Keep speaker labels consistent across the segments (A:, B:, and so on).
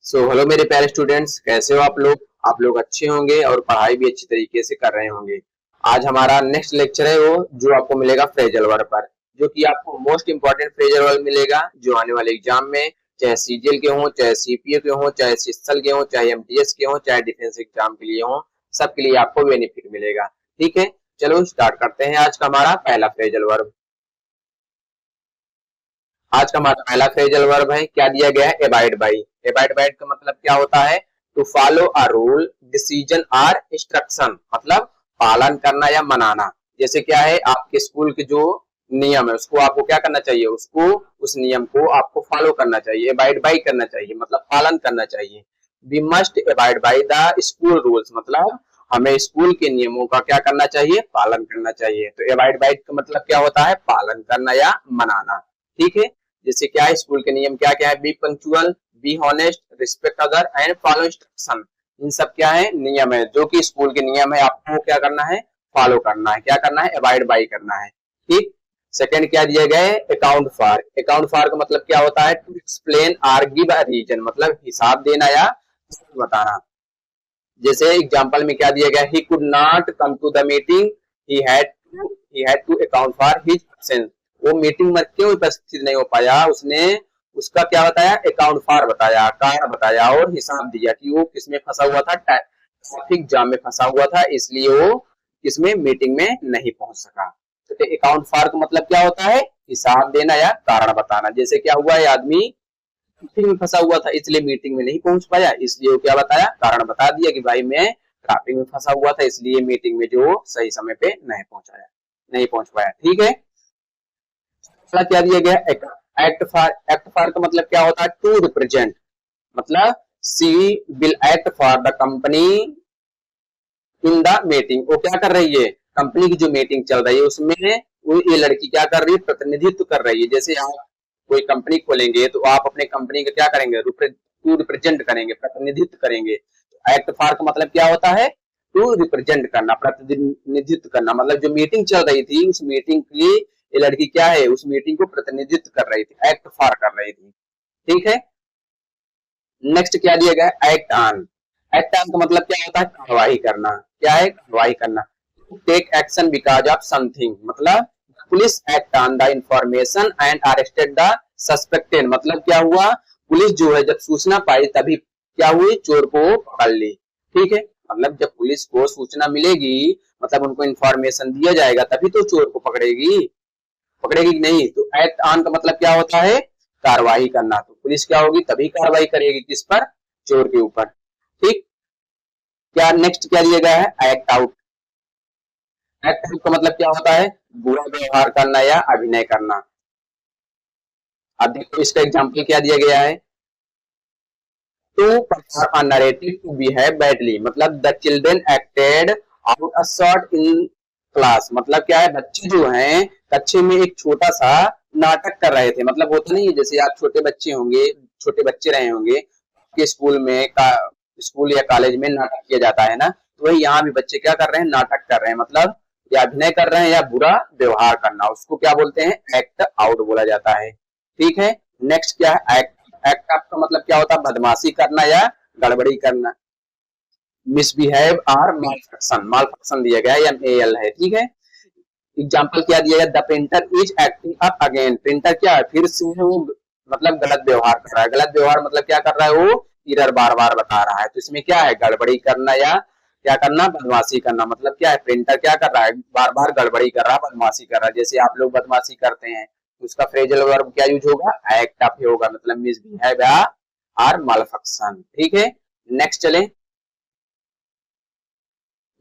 A: Hello मेरे प्यारे students, कैसे हो आप लोग अच्छे होंगे और पढ़ाई भी अच्छी तरीके से कर रहे होंगे। आज हमारा नेक्स्ट लेक्चर है वो जो आपको मिलेगा फ्रेजल वर्ब पर, जो कि आपको मोस्ट इंपॉर्टेंट फ्रेजल वर्ब मिलेगा जो आने वाले एग्जाम में चाहे सीजीएल के हों, चाहे सीपीओ के हों, चाहे सिस्टल के हों, चाहे एमटीएस के हों, चाहे डिफेंस एग्जाम के लिए हों, सबके लिए आपको बेनिफिट मिलेगा। ठीक है, चलो स्टार्ट करते हैं आज का हमारा पहला फ्रेजल वर्ब। आज का हमारा पहला फ्रेजल वर्ब है, क्या दिया गया है? Abide by. एबाइड बाई का मतलब क्या होता है? To follow a rule, decision और इंस्ट्रक्शन, मतलब पालन करना या मनाना। जैसे क्या है, आपके स्कूल के जो नियम है उसको आपको क्या करना चाहिए, उसको उस नियम को आपको फॉलो करना चाहिए, एबाइड बाई करना चाहिए, मतलब पालन करना चाहिए। We must abide by the school rules, मतलब हमें स्कूल के नियमों का क्या करना चाहिए, पालन करना चाहिए। तो एबाइड बाई का मतलब क्या होता है? पालन करना या मनाना। ठीक है, जैसे क्या है, स्कूल के नियम क्या क्या है? Be punctual, be honest, respect other and follow instruction. इन सब क्या है? नियम है, जो कि स्कूल के नियम है, आपको क्या करना है? फॉलो करना है। क्या करना है? अवॉइड बाई करना है। ठीक। सेकंड क्या दिया गया है? Account for. अकाउंट फॉर का मतलब क्या होता है? To explain or give a reason, मतलब हिसाब देना या बताना। जैसे एग्जांपल में क्या दिया गया? He could not come to the meeting, he had to account for his absence. वो मीटिंग में क्यों उपस्थित नहीं हो पाया? उसने उसका क्या बताया? अकाउंट फॉर बताया, कारण बताया और हिसाब दिया कि वो किसमें फंसा हुआ था, ट्रैफिक जाम में फंसा हुआ था, इसलिए वो किसमें मीटिंग में नहीं पहुंच सका। तो अकाउंट फॉर का मतलब क्या होता है? हिसाब देना या कारण बताना। जैसे क्या हुआ, ये आदमी मीटिंग में फंसा हुआ था इसलिए मीटिंग में नहीं पहुंच पाया, इसलिए वो क्या बताया? कारण बता दिया कि भाई मैं ट्रैफिक में फंसा हुआ था इसलिए मीटिंग में जो सही समय पे नहीं पहुंच पाया। ठीक है, क्या दिया गया? Act for. एक्ट फॉर का मतलब क्या होता है? टू रिप्रेजेंट, मतलब she will act for the company in the meeting. वो क्या कर रही है? कंपनी की जो मीटिंग चल रही है उसमें वो ये लड़की क्या कर रही है? प्रतिनिधित्व कर रही है। जैसे आप कोई कंपनी खोलेंगे तो आप अपने कंपनी का क्या करेंगे? टू रिप्रेजेंट करेंगे, प्रतिनिधित्व करेंगे। तो एक्ट फॉर का मतलब क्या होता है? टू रिप्रेजेंट करना, प्रतिनिधित्व करना। मतलब जो मीटिंग चल रही थी उस मीटिंग की ये लड़की क्या है? उस मीटिंग को प्रतिनिधित्व कर रही थी, एक्ट फॉर कर रही थी। ठीक है, नेक्स्ट क्या दिया गया? Act on. एक्ट ऑन का मतलब क्या होता है? कार्रवाई करना। क्या है? कार्रवाई करना। Take action because of something, मतलब police act on the information and arrested the suspected. मतलब क्या हुआ? पुलिस जो है जब सूचना पाई तभी क्या हुई? चोर को पकड़ ली। ठीक है, मतलब जब पुलिस को सूचना मिलेगी, मतलब उनको इंफॉर्मेशन दिया जाएगा तभी तो चोर को पकड़ेगी, पकड़ेगी कि नहीं? तो एक्ट ऑन का मतलब क्या होता है? कार्रवाई करना। तो पुलिस क्या होगी? तभी कार्रवाई करेगी, किस पर? चोर के ऊपर। ठीक। क्या नेक्स्ट क्या दिया गया है? Act out. एक्ट आउट का मतलब क्या होता है? बुरा व्यवहार करना या अभिनय करना। अब देखो इसका एग्जाम्पल क्या दिया गया है? To perform a narrative to behave badly, मतलब the children acted out a short in class. मतलब क्या है? बच्चे जो हैं कक्षा में एक छोटा सा नाटक कर रहे थे। मतलब होता नहीं है, जैसे आप छोटे बच्चे होंगे, छोटे बच्चे रहे होंगे आपके स्कूल में स्कूल या कॉलेज में नाटक किया जाता है ना, तो वही यहाँ भी बच्चे क्या कर रहे हैं? नाटक कर रहे हैं, मतलब या अभिनय कर रहे हैं या बुरा व्यवहार करना, उसको क्या बोलते हैं? एक्ट आउट बोला जाता है। ठीक है, नेक्स्ट क्या है? एक्ट। एक्ट आपका मतलब क्या होता है? बदमाशी करना या गड़बड़ी करना। मिसबिहेव और मालफंक्शन। मालफंक्शन दिया गया है, MAL है। ठीक है, एग्जाम्पल क्या दिया गया? The printer is acting up again. Printer क्या है? फिर से वो मतलब गलत व्यवहार कर रहा है। गलत व्यवहार मतलब क्या कर रहा है? वो इरर बार बार बता रहा है। तो इसमें क्या है? गड़बड़ी करना या क्या करना? बदमाशी करना। मतलब क्या है? प्रिंटर क्या कर रहा है? बार बार गड़बड़ी कर रहा है, बदमाशी कर रहा है। जैसे आप लोग बदमाशी करते हैं तो उसका फ्रेजल वर्ब क्या यूज होगा? एक्ट अप होगा, मतलब मिसबिहेव और मालफंक्शन। ठीक है, नेक्स्ट चले।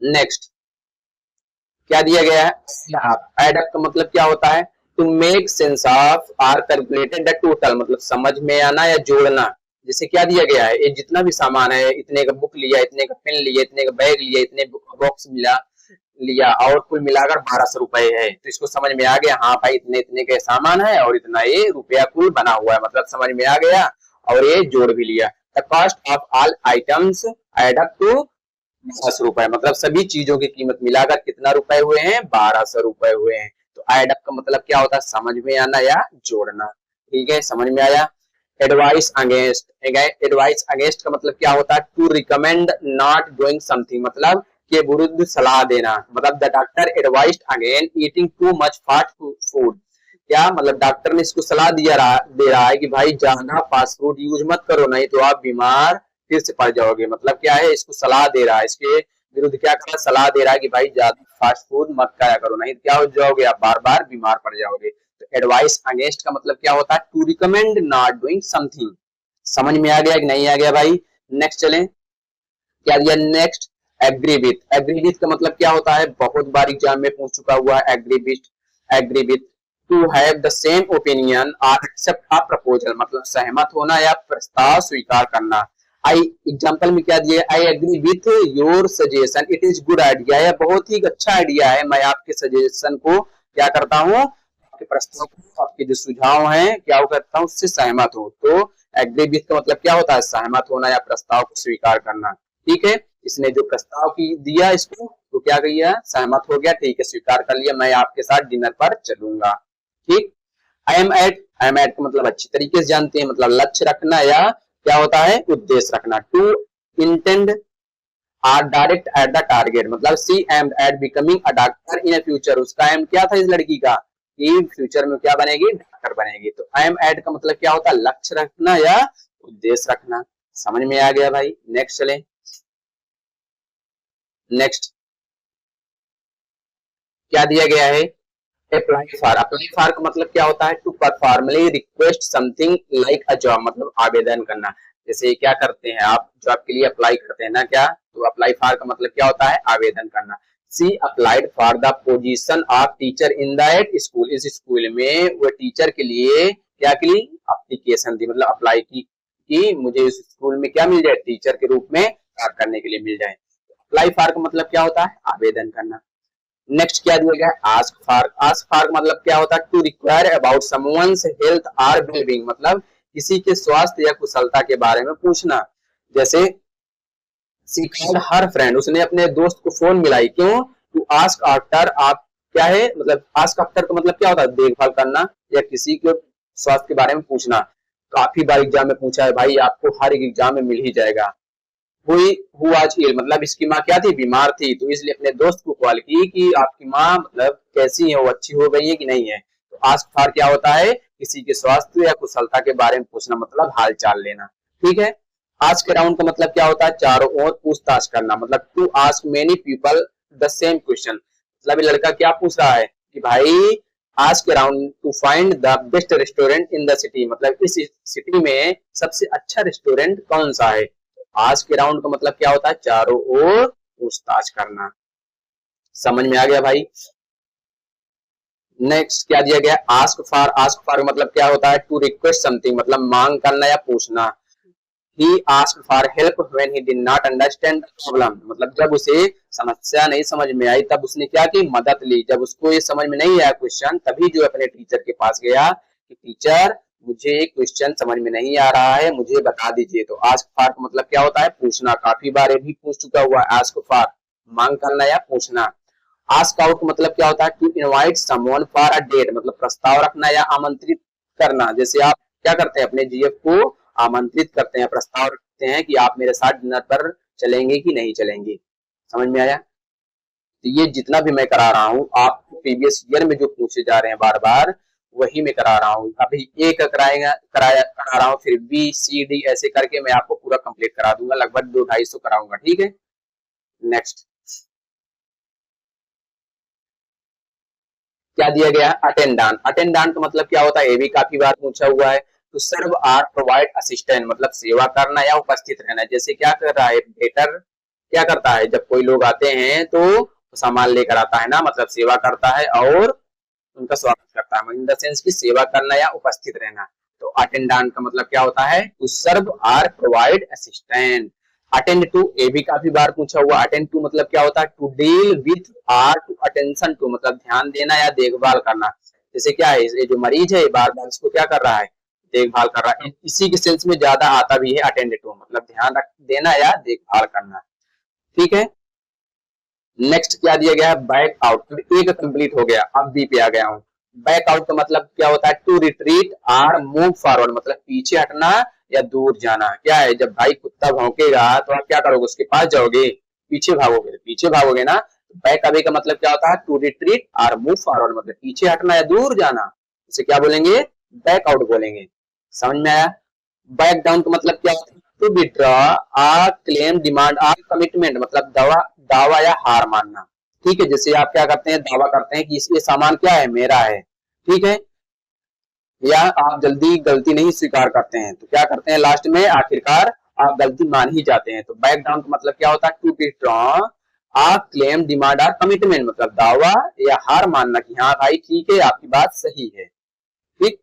A: नेक्स्ट क्या दिया गया है? एड अप का मतलब क्या होता है? To make sense of or calculated the total, मतलब समझ में आना या जोड़ना। जैसे क्या दिया गया है? ये जितना भी सामान है, इतने का बुक लिया, इतने का पेन लिया, इतने का बैग लिया, इतने बॉक्स मिला लिया और कुल मिलाकर 1200 रुपए है। तो इसको समझ में आ गया, हाँ भाई इतने इतने के सामान है और इतना ये रुपया कुल बना हुआ है, मतलब समझ में आ गया और ये जोड़ भी लिया। The cost of all items add up to 1200 रुपए, मतलब सभी चीजों की कीमत मिलाकर कितना रुपए हुए हैं? 1200 रुपए हुए हैं। तो एड अप का मतलब क्या होता है? समझ में आना या जोड़ना। ठीक है, समझ में आया। एडवाइस अगेंस्ट, एडवाइस अगेंस्ट का मतलब क्या होता है, to recommend not doing something, मतलब के विरुद्ध सलाह देना, मतलब the doctor advised against eating too much fast food, क्या मतलब डॉक्टर ने इसको सलाह दे रहा है कि भाई ज्यादा फास्ट फूड यूज मत करो, नहीं तो आप बीमार फिर से पड़ जाओगे, मतलब क्या है, इसको सलाह दे रहा है, इसके विरुद्ध क्या कर सलाह दे रहा है कि भाई ज्यादा फास्ट फूड मत खाया करो, नहीं तो क्या हो जाओगे, आप बार बार बीमार पड़ जाओगे। तो एडवाइस अगेंस्ट का मतलब क्या होता है, to recommend not doing something. समझ में आ गया कि नहीं आ गया भाई? नेक्स्ट चलें, क्या दिया next, agree with. Agree with का मतलब क्या होता है, बहुत बार एग्जाम में पूछ चुका हुआ है, agree with to have the same opinion और एक्सेप्ट अ प्रपोजल, मतलब सहमत होना या प्रस्ताव स्वीकार करना। आई एग्जाम्पल में क्या दिया, I agree with your suggestion, it is good idea, यह बहुत ही अच्छा आइडिया है, मैं आपके सजेशन को क्या करता हूँ, आपके प्रस्ताव को, आपके जो सुझाव हैं क्या करता हूँ, उससे सहमत हूँ। तो एग्री विथ का मतलब क्या होता है, सहमत होना या प्रस्ताव को स्वीकार करना। ठीक है, इसने जो प्रस्ताव की दिया इसको तो क्या किया, सहमत हो गया, ठीक है स्वीकार कर लिया, मैं आपके साथ डिनर पर चलूंगा। ठीक, आई एम एट का मतलब अच्छी तरीके से जानते हैं, मतलब लक्ष्य रखना या क्या होता है, उद्देश्य रखना। To intend or direct at the target, मतलब she aim at becoming a doctor in future, उसका एम क्या था इस लड़की का कि फ्यूचर में क्या बनेगी, डॉक्टर बनेगी। तो आई एम एट का मतलब क्या होता है, लक्ष्य रखना या उद्देश्य रखना। समझ में आ गया भाई? नेक्स्ट चलें, नेक्स्ट क्या दिया गया है, अप्लाई फॉर। अप्लाई फॉर का मतलब क्या होता है, to formally request something like a job, मतलब आवेदन करना। जैसे क्या करते हैं आप, जॉब के लिए अप्लाई करते हैं ना, क्या तो अप्लाई फॉर का मतलब क्या होता है, आवेदन करना। She applied for the position of teacher in that school, इस स्कूल में वो टीचर के लिए क्या के लिए एप्लीकेशन दी, मतलब अप्लाई की कि मुझे इस स्कूल में क्या मिल जाए, टीचर के रूप में कार्य करने के लिए मिल जाए। अप्लाई फॉर का मतलब क्या होता है, आवेदन करना। नेक्स्ट क्या दिया गया है, आस्क फॉर। आस्क फॉर मतलब क्या होता है, to require about someone's health और वेलबींग, मतलब किसी के स्वास्थ्य या कुशलता के बारे में पूछना। जैसे शी कॉल्ड हर फ्रेंड, उसने अपने दोस्त को फोन मिलाई, क्यों, टू आस्क आफ्टर, आप क्या है, मतलब आस्क आफ्टर का मतलब क्या होता है, देखभाल करना या किसी के स्वास्थ्य के बारे में पूछना। काफी बार एग्जाम में पूछा है भाई, आपको हर एक एग्जाम में मिल ही जाएगा। हुई हु आज इल, मतलब इसकी माँ क्या थी, बीमार थी, तो इसलिए अपने दोस्त को कॉल की कि आपकी माँ मतलब कैसी है, वो अच्छी हो गई है कि नहीं है। तो आस्क फॉर क्या होता है, किसी के स्वास्थ्य या कुशलता के बारे में पूछना, मतलब हाल चाल लेना। ठीक है, आस्क अराउंड का मतलब क्या होता है, चारों ओर पूछताछ करना, मतलब to ask many people the same question, मतलब ये लड़का क्या पूछ रहा है कि भाई ask around to find the best restaurant in the city, मतलब इस सिटी में सबसे अच्छा रेस्टोरेंट कौन सा है। आस्क अराउंड का मतलब क्या होता है, चारों ओर पूछताछ करना। समझ में आ गया भाई? नेक्स्ट क्या दिया गया, आस्क फॉर। आस्क फॉर मतलब क्या होता है, टू रिक्वेस्ट समथिंग, मतलब मांग करना या पूछना। He ask for help when he did not understand the problem, मतलब जब उसे समस्या नहीं समझ में आई तब उसने क्या की, मदद ली। जब उसको ये समझ में नहीं आया क्वेश्चन, तभी जो अपने टीचर के पास गया कि टीचर मुझे क्वेश्चन समझ में नहीं आ रहा है, मुझे बता दीजिए। तो आस्क फॉर का मतलब क्या होता है, पूछना। काफी बार ये भी पूछ चुका हुआ है, आस्क फॉर मांग करना या पूछना। आस्क आउट मतलब क्या होता है, to invite someone for a date, मतलब प्रस्ताव रखना या आमंत्रित करना। जैसे आप क्या करते हैं, अपने जीएफ को आमंत्रित करते हैं, प्रस्ताव रखते हैं कि आप मेरे साथ डिनर पर चलेंगे कि नहीं चलेंगे। समझ में आया? तो ये जितना भी मैं करा रहा हूँ आपको प्रीवियस ईयर में जो पूछे जा रहे हैं बार बार, वही मैं करा रहा हूँ। अभी ए का करा रहा हूँ, फिर बी सी डी ऐसे करके मैं आपको पूरा कंप्लीट करा दूंगा, लगभग 200-250 कराऊंगा। ठीक है, नेक्स्ट क्या दिया गया, अटेंडांट। अटेंडांट का मतलब क्या होता है, ये भी काफी बार पूछा हुआ है। तो सर्व आर प्रोवाइड असिस्टेंट, मतलब सेवा करना या उपस्थित रहना। जैसे क्या कर रहा है वेटर, क्या करता है जब कोई लोग आते हैं तो सामान लेकर आता है ना, मतलब सेवा करता है और उनका स्वागत करता है, इन द सेंस की सेवा करना या उपस्थित रहना। तो अटेंडेंट का मतलब क्या होता है, to serve or provide assistant. Attend to, ये भी काफी बार पूछा हुआ। अटेंड टू मतलब क्या होता है, to deal with or to attention to, मतलब ध्यान देना या देखभाल करना। जैसे क्या है, ये जो मरीज है बार बार इसको क्या कर रहा है, देखभाल कर रहा है। इसी के सेंस में ज्यादा आता भी है अटेंड टू, मतलब ध्यान रख देना या देखभाल करना। ठीक है, नेक्स्ट क्या दिया गया है, बैक आउट। एक कंप्लीट हो गया, अब बी पे आ गया हूँ। बैक आउट का मतलब क्या होता है? टू रिट्रीट और मूव फॉरवर्ड, मतलब पीछे हटना या दूर जाना। क्या है, जब भाई कुत्ता भौंकेगा तो आप क्या करोगे? उसके पास जाओगे, पीछे भागोगे? पीछे भागोगे ना। बैक अवे का मतलब क्या होता है? टू रिट्रीट और मूव फॉरवर्ड, मतलब पीछे हटना या दूर जाना। इसे क्या बोलेंगे? बैक आउट बोलेंगे। समझ में आया? बैक डाउन का मतलब क्या होता है? To withdraw a claim demand or commitment, मतलब दावा दावा या हार मानना। ठीक है, जैसे आप क्या करते हैं? दावा करते हैं कि ये सामान क्या है? मेरा है। ठीक है, या आप जल्दी गलती नहीं स्वीकार करते हैं तो क्या करते हैं? लास्ट में आखिरकार आप गलती मान ही जाते हैं। तो बैक डाउन का मतलब क्या होता है? To withdraw a claim demand or commitment, मतलब दावा या हार मानना कि हाँ भाई ठीक है, आपकी बात सही है। ठीक।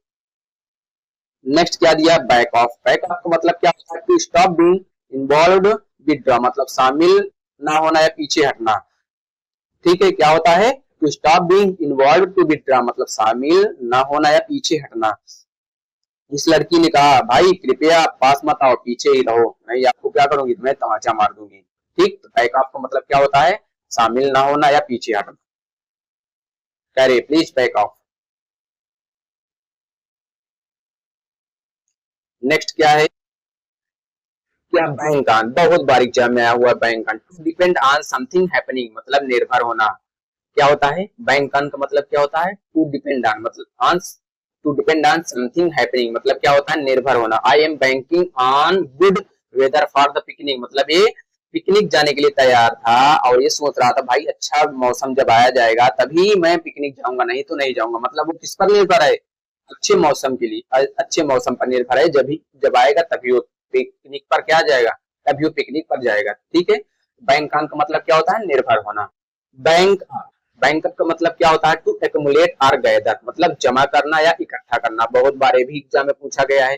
A: नेक्स्ट क्या दिया? Back of. बैक ऑफ का मतलब क्या होता है? To stop being involved, withdraw मतलब शामिल ना होना या पीछे हटना। ठीक है, क्या होता है? To stop being involved, to withdraw मतलब शामिल ना होना या पीछे हटना। इस लड़की ने कहा, भाई कृपया पास मत आओ, पीछे ही रहो, नहीं आपको क्या करूंगी? तुम्हें तमाचा मार दूंगी। ठीक, तो बैक ऑफ का मतलब क्या होता है? शामिल ना होना या पीछे हटना। कह रहे प्लीज बैक ऑफ। नेक्स्ट क्या है? क्या? Bank on. बहुत बार एग्जाम में आया हुआ bank on. To depend on something happening, मतलब निर्भर होना। क्या होता है? बैंक ऑन का मतलब क्या होता है? टू डिपेंड ऑन, मतलब on, to depend on something happening, मतलब क्या होता है? निर्भर होना। I am banking on good weather for the picnic, मतलब ये पिकनिक जाने के लिए तैयार था और ये सोच रहा था भाई अच्छा मौसम जब आया जाएगा तभी मैं पिकनिक जाऊंगा, नहीं तो नहीं जाऊंगा। मतलब वो किस पर निर्भर है? अच्छे मौसम के लिए, अच्छे मौसम पर निर्भर है। जब जब आएगा तभी वो पिकनिक पर क्या जाएगा? तभी वो पिकनिक पर जाएगा। ठीक है, बैंक ऑन का मतलब क्या होता है? निर्भर होना। बैंक बैंक का मतलब क्या होता है? टू एक्युमुलेट और गैदर, मतलब जमा करना या इकट्ठा करना। बहुत बार भी एग्जाम में पूछा गया है।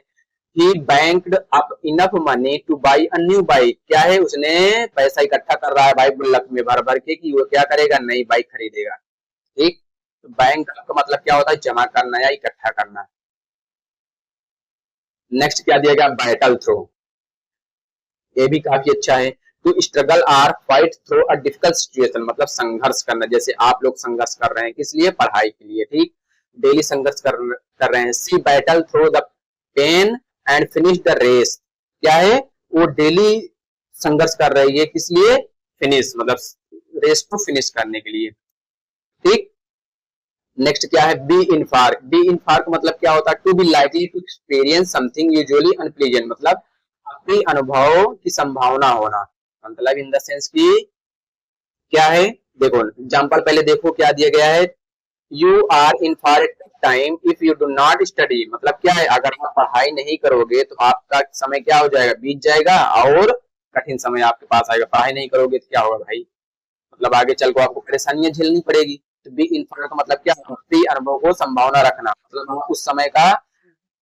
A: He banked up enough money to buy a new bike, क्या है? उसने पैसा इकट्ठा कर रहा है भाई गुल्लक में भर भर के कि वो क्या करेगा? नई बाइक खरीदेगा। ठीक, तो बैंक का मतलब क्या होता है? जमा करना या इकट्ठा करना। नेक्स्ट क्या दिया गया? Battle through. ये भी काफी अच्छा है। To struggle or fight through a difficult situation, मतलब संघर्ष करना। जैसे आप लोग संघर्ष कर रहे हैं, किस लिए? पढ़ाई के लिए। ठीक, डेली संघर्ष कर रहे हैं। She battle through the pain and finish the race, क्या है? वो डेली संघर्ष कर रही है, किस लिए? फिनिश, मतलब रेस को फिनिश करने के लिए। ठीक। नेक्स्ट क्या है? बी इनफार्क। बी इनफार्क मतलब क्या होता है? To be likely to experience something usually unpleasant, मतलब अपने अनुभव की संभावना होना। मतलब इन द सेंस की क्या है? देखो एग्जाम्पल पहले देखो क्या दिया गया है। You are in for time if you do not study, मतलब क्या है? अगर आप पढ़ाई नहीं करोगे तो आपका समय क्या हो जाएगा? बीत जाएगा और कठिन समय आपके पास आएगा। पढ़ाई नहीं करोगे तो क्या होगा भाई? मतलब आगे चल को आपको परेशानियां झेलनी पड़ेगी। तो बी इन्फॉर्म का मतलब क्या? अपने अनुभव को संभावना रखना, मतलब आप उस समय का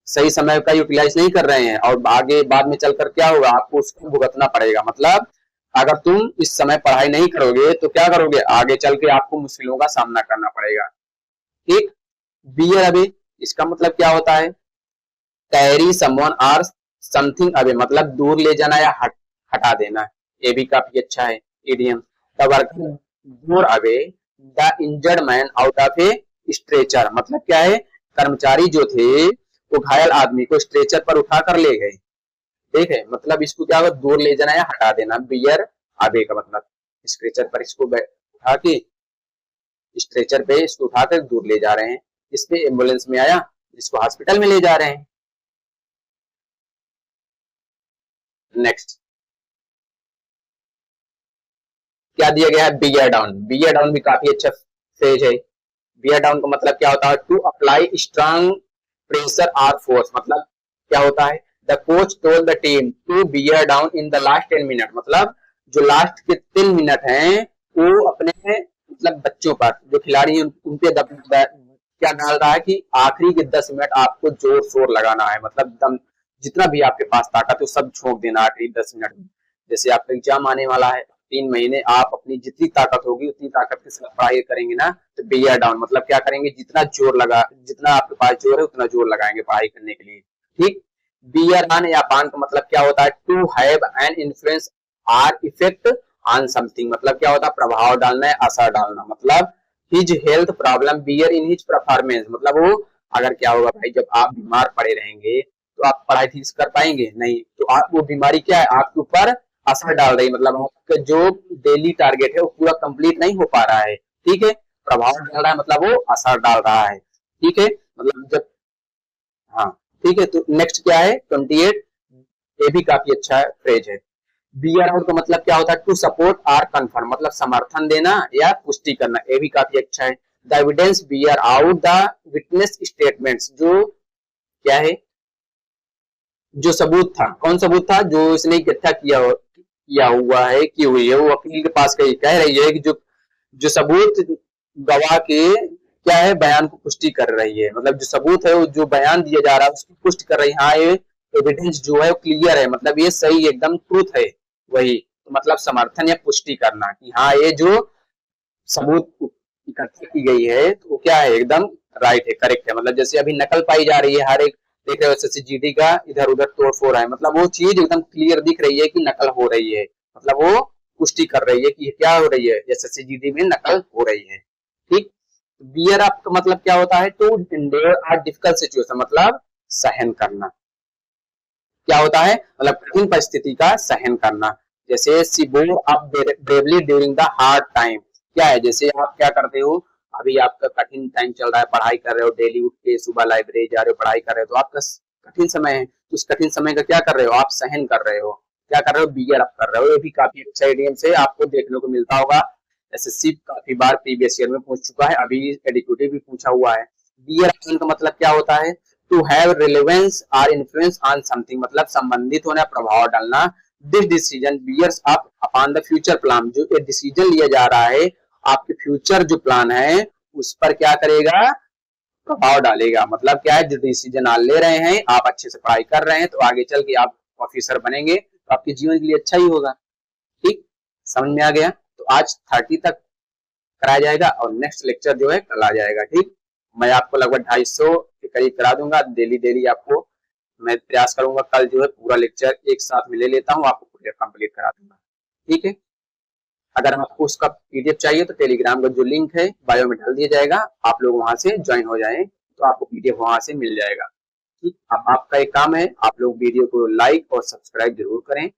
A: सही समय का यूटिलाइज नहीं कर रहे हैं और आगे बाद में चलकर क्या होगा? आपको उसको भुगतना पड़ेगा। मतलब अगर तुम इस समय पढ़ाई नहीं करोगे तो क्या करोगे? आगे चल के आपको मुश्किलों का सामना करना पड़ेगा। ठीक। बियर अवे, इसका मतलब क्या होता है? Carry someone or something away, मतलब दूर ले जाना या हटा देना। ये भी काफी अच्छा है idiom. The worker bore away the injured man out of A stretcher, मतलब क्या है? कर्मचारी जो थे वो घायल आदमी को स्ट्रेचर पर उठा कर ले गए। ठीक है, मतलब इसको क्या होगा? दूर ले जाना या हटा देना। बियर अवे का मतलब स्ट्रेचर पर इसको उठा के, स्ट्रेचर पे इसको उठाकर दूर ले जा रहे हैं। इस पे एम्बुलेंस में आया, इसको हॉस्पिटल में ले जा रहे हैं। नेक्स्ट क्या दिया गया है? Beer down. बियर डाउन भी काफी अच्छा फ्रेज है। बियर डाउन का मतलब क्या होता है? टू अप्लाई स्ट्रांग प्रेशर और फोर्स, मतलब क्या होता है? The coach told the team to bear down in the last 10 minute, मतलब जो लास्ट के 3 मिनट हैं वो अपने मतलब बच्चों पर, जो खिलाड़ी हैं उनपे क्या डाल रहा है कि आखिरी के 10 मिनट आपको जोर शोर लगाना है, मतलब दम जितना भी आपके पास ताकत है सब झोंक देना आखिरी 10 मिनट में। जैसे आपका एग्जाम आने वाला है 3 महीने, आप अपनी जितनी ताकत होगी उतनी ताकत के साथ पढ़ाई करेंगे ना। तो बियर डाउन मतलब क्या करेंगे? जितना जोर लगा, जितना आपके पास जोर है उतना जोर लगाएंगे पढ़ाई करने के लिए। ठीक। बियर ऑन या पान का मतलब क्या होता है? To have an influence or effect on something, मतलब क्या होता है? प्रभाव डालना है, असर डालना। मतलब his health problem bear in his performance, मतलब वो अगर क्या होगा भाई, जब आप बीमार पड़े रहेंगे तो आप पढ़ाई ठीक से कर पाएंगे नहीं, तो आप वो बीमारी क्या है आपके ऊपर असर डाल रही है, मतलब आपका जो डेली टारगेट है वो पूरा कंप्लीट नहीं हो पा रहा है, ठीक है, प्रभाव डाल रहा है, मतलब वो असर डाल रहा है, ठीक है, मतलब जब, हाँ ठीक है। तो नेक्स्ट क्या है 28, ये भी काफी अच्छा फ्रेज है। बियर आउट का मतलब क्या होता है, टू सपोर्ट आर कन्फर्म, मतलब समर्थन देना या पुष्टि करना, ये भी काफी अच्छा है। The evidence beer out the witness statements, जो क्या है, जो सबूत था, कौन सबूत था, जो इसने इकट्ठा किया हुआ है, की हुई है, वो वकील के पास कह रही है कि जो जो सबूत गवाह के क्या है बयान को पुष्टि कर रही है, मतलब जो सबूत है वो जो बयान दिया जा रहा है उसकी पुष्टि कर रही है, हाँ ये एविडेंस जो है क्लियर है, मतलब ये सही एकदम ट्रूथ है, वही तो मतलब समर्थन या पुष्टि करना कि हाँ ये जो सबूत इकट्ठा की गई है तो वो क्या है एकदम राइट है, करेक्ट है, मतलब जैसे अभी नकल पाई जा रही है हर एक, देख रहे हो एसएससीजीडी का इधर उधर तोड़ फोड़ है, मतलब वो चीज एकदम क्लियर दिख रही है कि नकल हो रही है, मतलब वो पुष्टि कर रही है कि क्या हो रही है, एसएससीजीडी में नकल हो रही है, ठीक। बियर अप का मतलब क्या होता है, to endure or difficult situation, मतलब सहन करना, क्या होता है, मतलब कठिन परिस्थिति का सहन करना, जैसे she bore up bravely during the hard time, क्या है, जैसे आप क्या करते हो, अभी आपका कठिन टाइम चल रहा है, पढ़ाई कर रहे हो, डेली उठ के सुबह लाइब्रेरी जा रहे हो, पढ़ाई कर रहे हो, तो आपका कठिन समय है, तो उस कठिन समय का क्या कर रहे हो, आप सहन कर रहे हो, क्या कर रहे हो, बियर अप कर रहे हो, ये भी काफी अच्छा इडियम से आपको देखने को मिलता होगा, एसएससी काफी बार प्रीवियस ईयर में पूछ चुका है, अभी एडिक्यूटिव भी पूछा हुआ है। बियर अप का मतलब क्या होता है, to have relevance or influence on something, मतलब संबंधित होना, प्रभाव डालना, this decision bears up upon the future plan, जो ये डिसीजन लिया जा रहा है आपके फ्यूचर जो प्लान है उस पर क्या करेगा, प्रभाव डालेगा, मतलब क्या है, जो डिसीजन आप ले रहे हैं, आप अच्छे से पढ़ाई कर रहे हैं तो आगे चल के आप ऑफिसर बनेंगे तो आपके जीवन के लिए अच्छा ही होगा, ठीक, समझ में आ गया। तो आज 30 तक कराया जाएगा और नेक्स्ट लेक्चर जो है कल आ जाएगा, ठीक, मैं आपको लगभग 250 के करीब करा दूंगा, डेली डेली आपको मैं प्रयास करूंगा कल जो है पूरा लेक्चर एक साथ में ले लेता हूँ, आपको पूरा कंप्लीट करा दूंगा, ठीक है। अगर आपको उसका पीडीएफ चाहिए तो टेलीग्राम का जो लिंक है बायो में डाल दिया जाएगा, आप लोग वहां से ज्वाइन हो जाएं तो आपको पीडीएफ वहां से मिल जाएगा, ठीक। अब आपका एक काम है, आप लोग वीडियो को लाइक और सब्सक्राइब जरूर करें,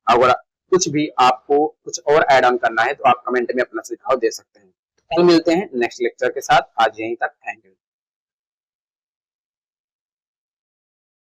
A: अगर कुछ भी आपको कुछ और ऐड ऑन करना है तो आप कमेंट में अपना सुझाव दे सकते हैं। कल मिलते हैं नेक्स्ट लेक्चर के साथ, आज यहीं तक, थैंक यू।